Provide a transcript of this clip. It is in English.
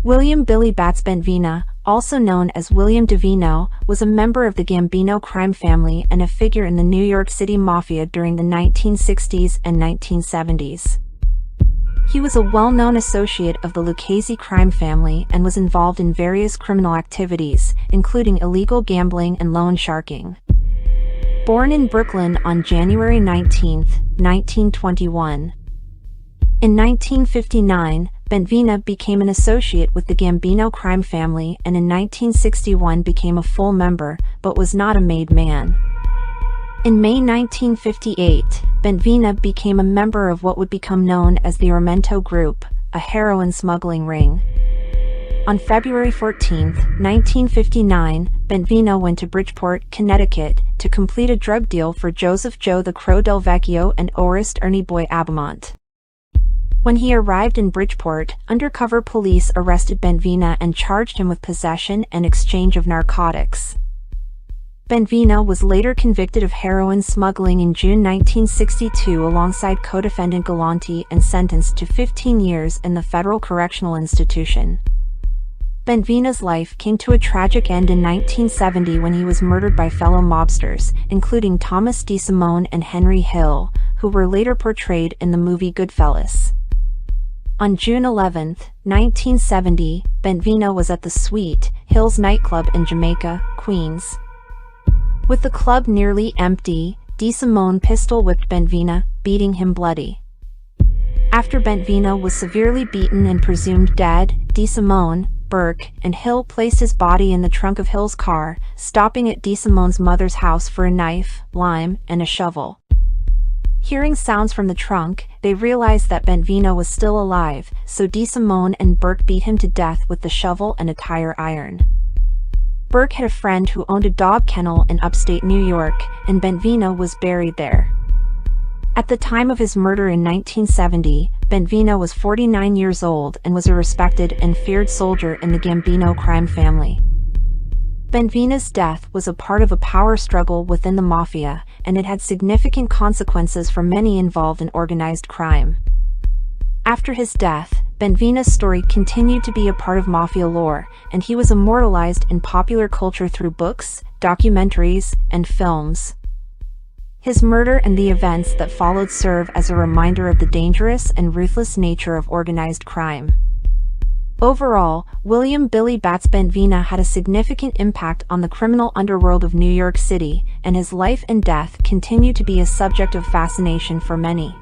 William Billy Bats Bentvena, also known as William Davino, was a member of the Gambino crime family and a figure in the New York City Mafia during the 1960s and 1970s. He was a well-known associate of the Lucchese crime family and was involved in various criminal activities, including illegal gambling and loan sharking. Born in Brooklyn on January 19, 1921. In 1959, Bentvena became an associate with the Gambino crime family and in 1961 became a full member, but was not a made man. In May 1958, Bentvena became a member of what would become known as the Ormento Group, a heroin smuggling ring. On February 14, 1959, Bentvena went to Bridgeport, Connecticut, to complete a drug deal for Joseph Joe the Crow Del Vecchio and Orest Ernie Boy Abamont. When he arrived in Bridgeport, undercover police arrested Bentvena and charged him with possession and exchange of narcotics. Bentvena was later convicted of heroin smuggling in June 1962 alongside co-defendant Galanti and sentenced to 15 years in the Federal Correctional Institution. Bentvena's life came to a tragic end in 1970 when he was murdered by fellow mobsters, including Thomas DeSimone and Henry Hill, who were later portrayed in the movie Goodfellas. On June 11, 1970, Bentvena was at the Sweet Hills nightclub in Jamaica, Queens. With the club nearly empty, DeSimone pistol-whipped Bentvena, beating him bloody. After Bentvena was severely beaten and presumed dead, DeSimone, Burke, and Hill placed his body in the trunk of Hill's car, stopping at DeSimone's mother's house for a knife, lime, and a shovel. Hearing sounds from the trunk, they realized that Bentvena was still alive, so DeSimone and Burke beat him to death with the shovel and a tire iron. Burke had a friend who owned a dog kennel in upstate New York, and Bentvena was buried there. At the time of his murder in 1970, Bentvena was 49 years old and was a respected and feared soldier in the Gambino crime family. Bentvena's death was a part of a power struggle within the Mafia, and it had significant consequences for many involved in organized crime. After his death, Bentvena's story continued to be a part of Mafia lore, and he was immortalized in popular culture through books, documentaries, and films. His murder and the events that followed serve as a reminder of the dangerous and ruthless nature of organized crime. Overall, William Billy Bats Bentvena had a significant impact on the criminal underworld of New York City, and his life and death continue to be a subject of fascination for many.